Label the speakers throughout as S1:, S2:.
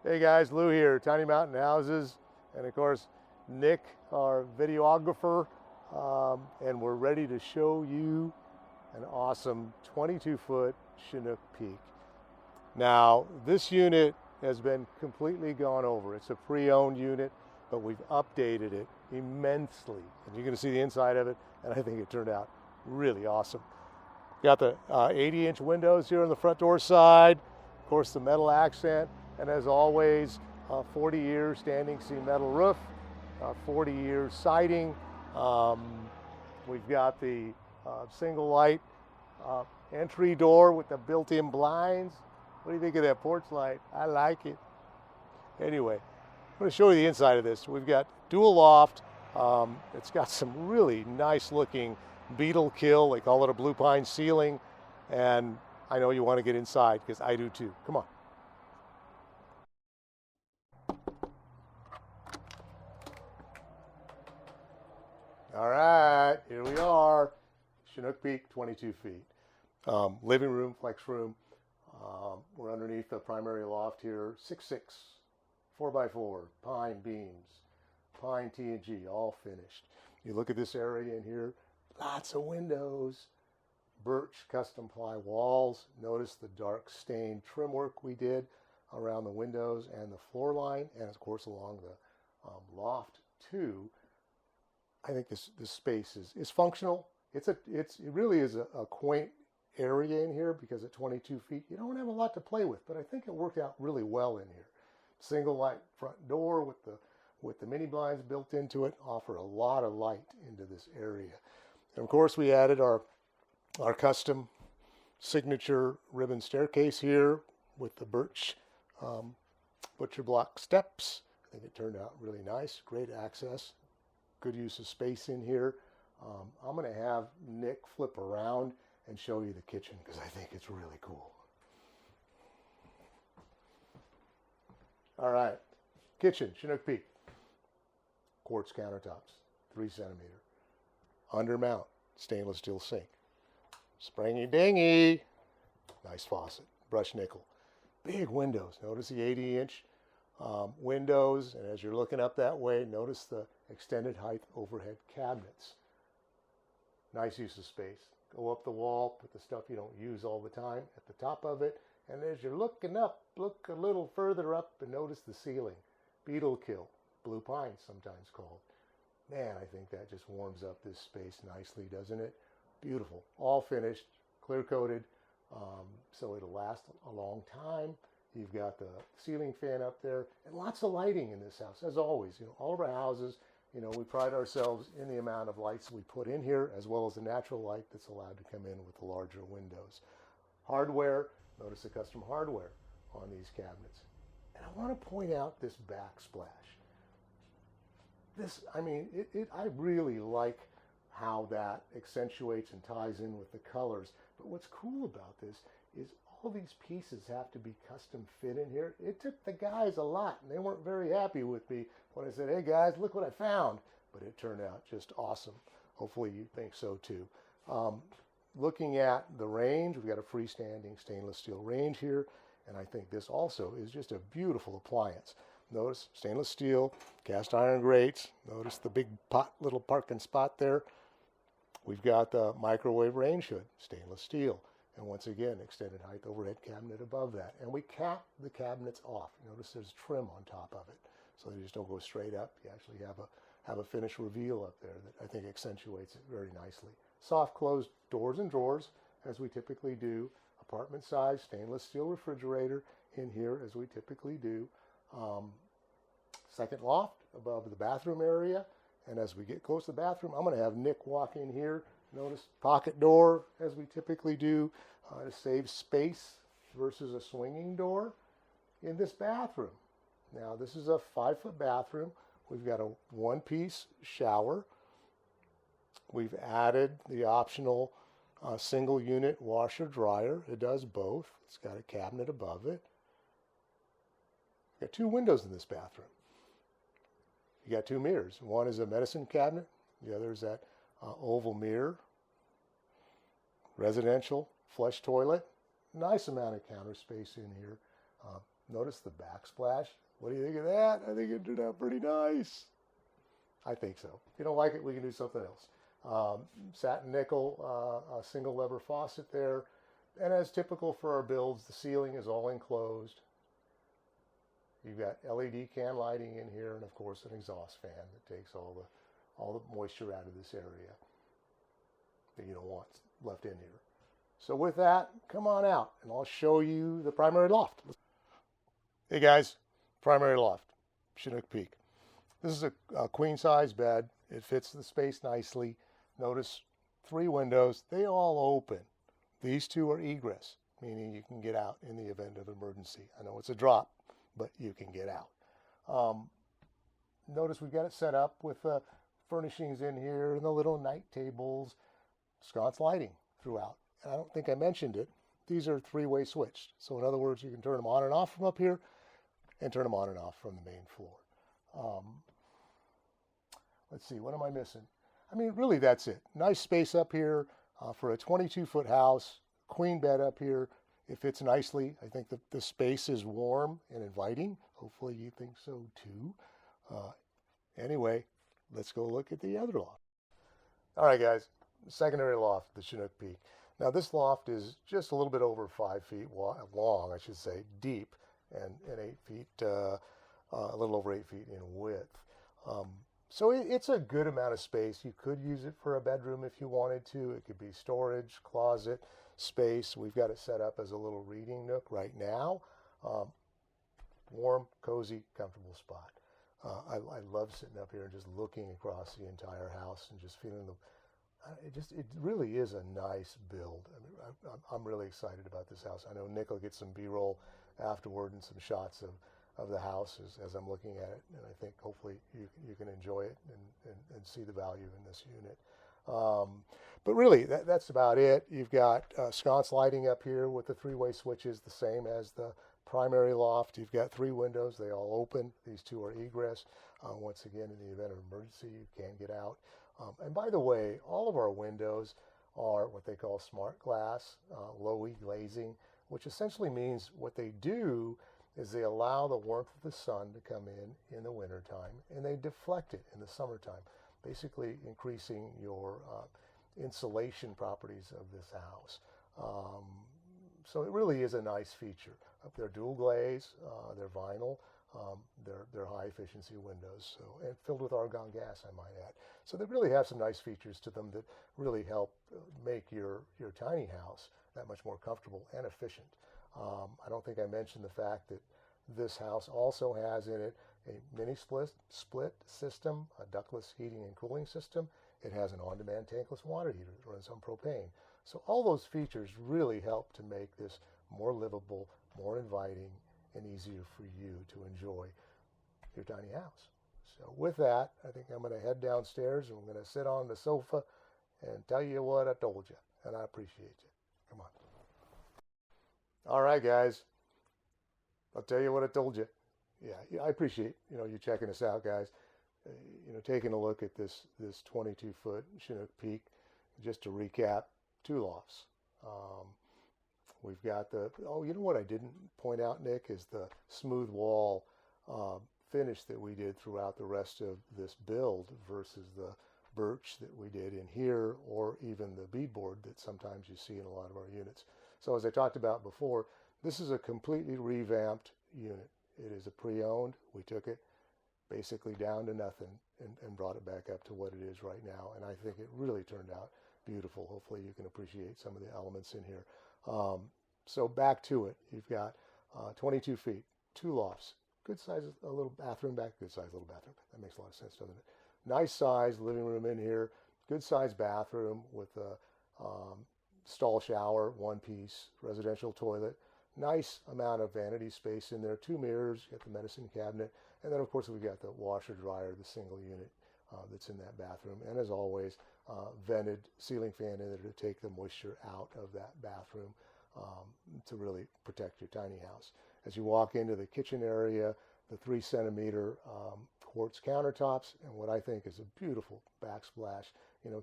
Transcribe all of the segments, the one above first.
S1: Hey guys, Lou here, Tiny Mountain Houses, and of course Nick, our videographer, and we're ready to show you an awesome 22-foot Chinook Peak. Now, this unit has been completely gone over. It's a pre-owned unit, but we've updated it immensely, and you're going to see the inside of it, and I think it turned out really awesome. Got the 80-inch windows here on the front door side, of course the metal accent, and as always, 40-year standing seam metal roof, 40-year siding. We've got the single light entry door with the built-in blinds. What do you think of that porch light? I like it. Anyway, I'm going to show you the inside of this. We've got dual loft. It's got some really nice looking beetle kill. They call it a blue pine ceiling. And I know you want to get inside because I do too. Come on. All right, here we are. Chinook Peak, 22 feet. Living room, flex room. We're underneath the primary loft here. 6'6", 4x4, pine beams, pine T&G, all finished. You look at this area in here, lots of windows, birch custom ply walls. Notice the dark stained trim work we did around the windows and the floor line, and of course along the loft too. I think this space is functional. It really is a quaint area in here because at 22 feet you don't have a lot to play with, but I think it worked out really well in here. Single light front door with the mini blinds built into it offer a lot of light into this area. And of course we added our custom signature ribbon staircase here with the birch butcher block steps. I think it turned out really nice. Great access. Good use of space in here. I'm going to have Nick flip around and show you the kitchen because I think it's really cool. All right, kitchen, Chinook Peak. Quartz countertops, 3 centimeter. Undermount, stainless steel sink. Springy dingy. Nice faucet, brushed nickel. Big windows. Notice the 80-inch windows, and as you're looking up that way, notice the extended height overhead cabinets. Nice use of space. Go up the wall, put the stuff you don't use all the time at the top of it, and as you're looking up, look a little further up and notice the ceiling. Beetle kill, blue pine sometimes called. Man, I think that just warms up this space nicely, doesn't it? Beautiful. All finished, clear coated, so it'll last a long time. You've got the ceiling fan up there and lots of lighting in this house. As always, all of our houses, we pride ourselves in the amount of lights we put in here as well as the natural light that's allowed to come in with the larger windows. Hardware, notice the custom hardware on these cabinets. And I want to point out this backsplash. I really like how that accentuates and ties in with the colors. But what's cool about this is all these pieces have to be custom fit in here. It took the guys a lot, and they weren't very happy with me when I said, hey guys, look what I found. But it turned out just awesome. Hopefully you think so too. Looking at the range, we've got a freestanding stainless steel range here, and I think this also is just a beautiful appliance. Notice stainless steel, cast iron grates. Notice the big little parking spot there. We've got the microwave range hood, stainless steel. And once again, extended height overhead cabinet above that. And we cap the cabinets off. Notice there's trim on top of it, so they just don't go straight up. You actually have a finished reveal up there that I think accentuates it very nicely. Soft closed doors and drawers, as we typically do. Apartment size stainless steel refrigerator in here, as we typically do. Second loft above the bathroom area. And as we get close to the bathroom, I'm going to have Nick walk in here. Notice pocket door, as we typically do, to save space versus a swinging door in this bathroom. Now, this is a 5-foot bathroom. We've got a one-piece shower. We've added the optional single unit washer dryer. It does both. It's got a cabinet above it. We've got 2 windows in this bathroom. You got 2 mirrors. One is a medicine cabinet. The other is that oval mirror. Residential flush toilet. Nice amount of counter space in here. Notice the backsplash. What do you think of that? I think it turned out pretty nice. I think so. If you don't like it, we can do something else. Satin nickel, a single lever faucet there. And as typical for our builds, the ceiling is all enclosed. You've got LED can lighting in here, and of course an exhaust fan that takes all the moisture out of this area that you don't want left in here. So with that, come on out and I'll show you the primary loft. Hey guys, primary loft, Chinook Peak. This is a queen size bed. It fits the space nicely. Notice 3 windows, they all open. These 2 are egress, meaning you can get out in the event of emergency. I know it's a drop, but you can get out. Notice we've got it set up with furnishings in here and the little night tables, sconce lighting throughout. And I don't think I mentioned it. These are 3-way switched. So in other words, you can turn them on and off from up here and turn them on and off from the main floor. Let's see, what am I missing? I mean, really that's it. Nice space up here for a 22-foot house, queen bed up here. It fits nicely. I think the space is warm and inviting. Hopefully you think so too. Anyway, let's go look at the other loft. All right, guys, secondary loft, the Chinook Peak. Now this loft is just a little bit over 5 feet long, I should say, deep, and 8 feet, a little over 8 feet in width. So it's a good amount of space. You could use it for a bedroom if you wanted to. It could be storage, closet, space. We've got it set up as a little reading nook right now. Warm, cozy, comfortable spot. I love sitting up here and just looking across the entire house and just feeling it really is a nice build. I mean, I'm really excited about this house. I know Nick will get some B-roll afterward and some shots of the house as I'm looking at it, and I think hopefully you can enjoy it and see the value in this unit. But really, that's about it. You've got sconce lighting up here with the 3-way switches, the same as the primary loft. You've got 3 windows. They all open. These 2 are egress. Once again, in the event of emergency, you can get out. And by the way, all of our windows are what they call smart glass, low E glazing, which essentially means what they do is they allow the warmth of the sun to come in the wintertime, and they deflect it in the summertime, basically increasing your insulation properties of this house. So it really is a nice feature. They're dual glaze, they're vinyl, they're high efficiency windows, and filled with argon gas, I might add. So they really have some nice features to them that really help make your tiny house that much more comfortable and efficient. I don't think I mentioned the fact that this house also has in it a mini split system, a ductless heating and cooling system. It has an on-demand tankless water heater that runs on propane. So all those features really help to make this more livable, more inviting, and easier for you to enjoy your tiny house. So with that, I think I'm going to head downstairs and I'm going to sit on the sofa and tell you what I told you, and I appreciate you. Come on. All right, guys. I'll tell you what I told you. Yeah, I appreciate you checking us out, guys. Taking a look at this 22-foot Chinook Peak. Just to recap, 2 lofts. We've got you know what I didn't point out, Nick, is the smooth wall finish that we did throughout the rest of this build versus the birch that we did in here, or even the beadboard that sometimes you see in a lot of our units. So as I talked about before, this is a completely revamped unit. It is a pre-owned. We took it basically down to nothing and brought it back up to what it is right now. And I think it really turned out beautiful. Hopefully you can appreciate some of the elements in here. So back to it. You've got 22 feet, 2 lofts, good size, a little bathroom back, good size little bathroom. That makes a lot of sense, doesn't it? Nice size living room in here, good size bathroom with a stall shower, 1-piece, residential toilet. Nice amount of vanity space in there, 2 mirrors, you got the medicine cabinet, and then of course we've got the washer dryer, the single unit that's in that bathroom, and as always, vented ceiling fan in there to take the moisture out of that bathroom to really protect your tiny house. As you walk into the kitchen area, the 3-centimeter quartz countertops, and what I think is a beautiful backsplash.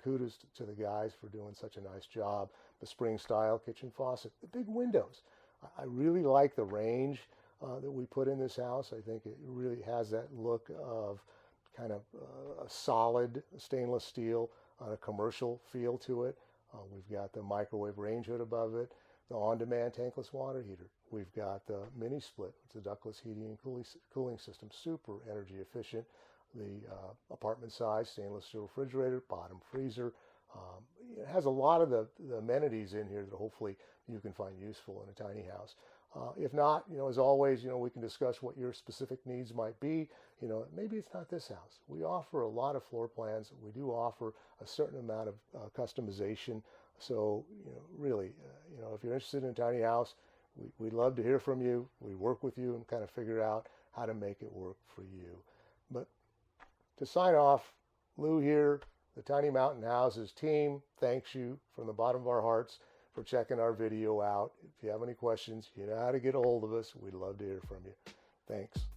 S1: Kudos to the guys for doing such a nice job. The spring style kitchen faucet, the big windows. I really like the range that we put in this house. I think it really has that look of kind of a solid stainless steel on a commercial feel to it. We've got the microwave range hood above it, the on-demand tankless water heater. We've got the mini split. It's a ductless heating and cooling system, super energy efficient. The apartment size stainless steel refrigerator, bottom freezer. It has a lot of the amenities in here that hopefully you can find useful in a tiny house. If not, as always, we can discuss what your specific needs might be. Maybe it's not this house. We offer a lot of floor plans. We do offer a certain amount of customization. So, really, if you're interested in a tiny house, we'd love to hear from you. We work with you and kind of figure out how to make it work for you. But to sign off, Lou here, the Tiny Mountain Houses team, thanks you from the bottom of our hearts for checking our video out. If you have any questions, you know how to get a hold of us. We'd love to hear from you. Thanks.